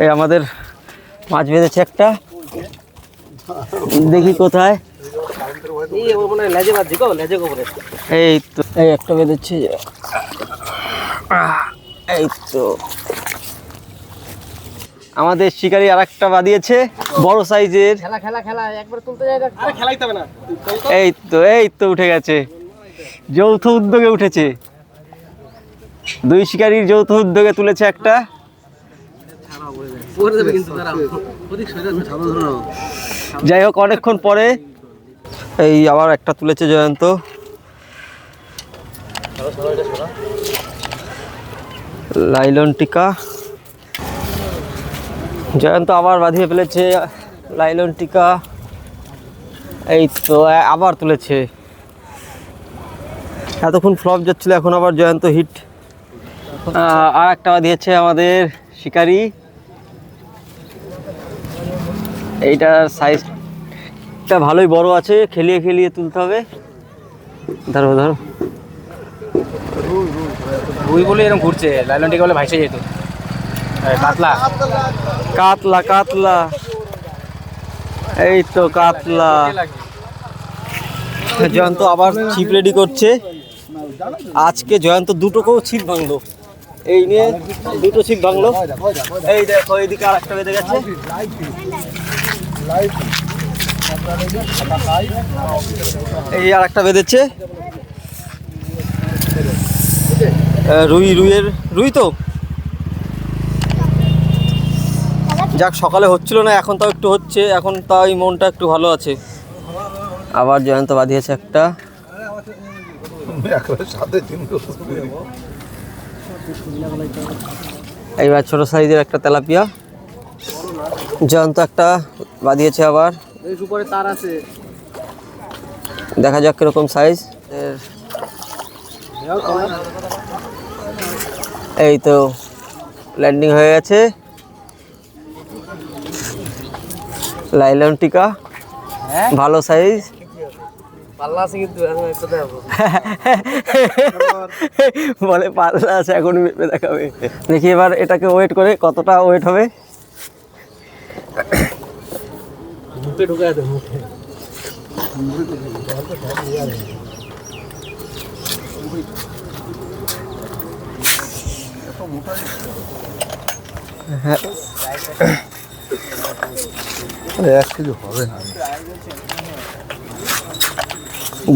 এই আমাদের মাছ বেঁধেছে একটা, দেখি কোথায়। এই তো এই একটা বেঁধেছে, এই তো আমাদের শিকারি আর একটা বাদিয়েছে বড় সাইজের। এই তো উঠে গেছে, যৌথ উদ্যোগে উঠেছে, দুই শিকারির যৌথ উদ্যোগে তুলেছে একটা। যাই হোক, অনেকক্ষণ পরে এই আবার একটা তুলেছে জয়ন্ত। লাইলন টিকা, জয়ন্ত আবার বাঁধিয়ে ফেলেছে লাইলন টিকা। এই তো আবার তুলেছে, এতক্ষণ ফ্লপ যাচ্ছিল, এখন আবার জয়ন্ত হিট। আর একটা বাঁধিয়েছে আমাদের শিকারি, এইটার সাইজটা ভালোই বড় আছে, খেলিয়ে খেলিয়ে তুলতে হবে। ধরো ধরো, রুই বলে এরকম ঘুরছে, লাইলন টিকা বলে ভাইসে যেত। কাতলা কাতলা কাতলা, এই তো কাতলা। জয়ন্ত আবার ছিপ রেডি করছে। আজকে জয়ন্ত দুটোকেও ছিপ ভাঙলো, এই নিয়ে দুটো ছিপ ভাঙলো। এই দেখো এইদিকে আর একটা বেঁধে গেছে, এই আর একটা বেঁধেছে। রুই তো যাক, সকালে হচ্ছিল না, এখন তাও একটু হচ্ছে, এখন তাও এই মনটা একটু ভালো আছে। আবার জয়ন্ত বাঁধিয়েছে একটা। এইবার ছোট সাইজের একটা তেলাপিয়া জয়ন্ত একটা বাঁধিয়েছে আবার। দেখা যাক কিরকম সাইজ। এই তো ল্যান্ডিং হয়ে গেছে লাইলন টিকা, ভালো সাইজ। বলে পাল্লা আছে, এখন মেপে দেখাবে। দেখি এবার এটাকে ওয়েট করে কতটা ওয়েট হবে। মুখে ঢুকে আছে, মুখে। হ্যাঁ, 1 কেজি হবে না,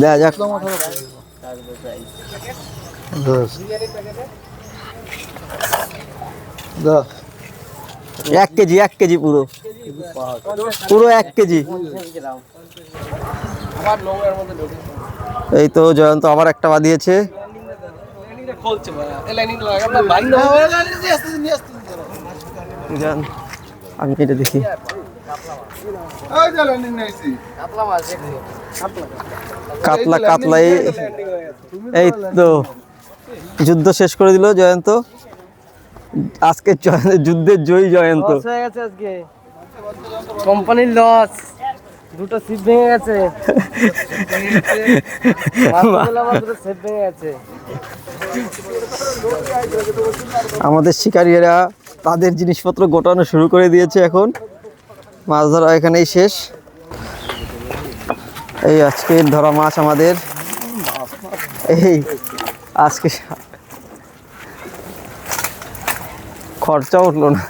দেখা যাক। এক কেজি পুরো 1 কেজি। এই তো জয়ন্ত আবার একটা বাঁধিয়েছে। আমি এটা দেখি, কাতলা কাতলা। এই তো যুদ্ধ শেষ করে দিল জয়ন্ত, আজকে যুদ্ধের জয়ী জয়ন্ত। কোম্পানির লস, দুটো সিপ ভেঙে গেছে। আমাদের শিকারীরা তাদের জিনিসপত্র গোটানো শুরু করে দিয়েছে, এখন মাছ ধরা এখানেই শেষ। এই আজকের ধরা মাছ আমাদের, এই আজকে খরচা উঠলো না।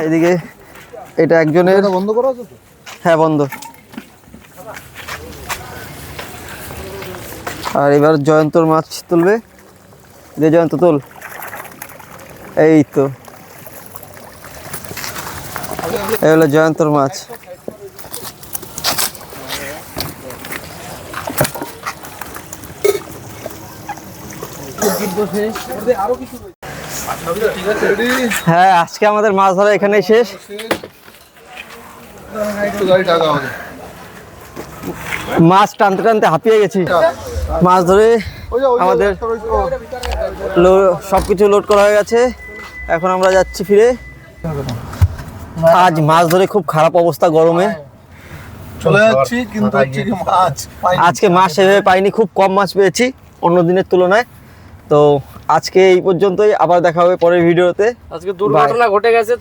এইদিকে এটা একজনের, বন্ধ করা আছে তো? হ্যাঁ বন্ধ। আর এবার জয়ন্তর মাছ তুলবে, যে জয়ন্ত তোল। এই তো এই হলো জয়ন্তর মাছ। হ্যাঁ, আজকে আমাদের মাছ ধরা এখানেই শেষ। মাছ টানতে টানতে হাঁপিয়ে গেছি। মাছ ধরে আমাদের সবকিছু লোড করা হয়ে গেছে, এখন আমরা যাচ্ছি ফিরে। আজ মাছ ধরে খুব খারাপ অবস্থা, গরমে চলে যাচ্ছি, কিন্তু আজকে মাছ সেভাবে পাইনি, খুব কম মাছ পেয়েছি অন্য দিনের তুলনায়। তো আজকে এই পর্যন্তই, আবার দেখা হবে পরের ভিডিওতে। আজকে দুর্ঘটনা ঘটে গেছে।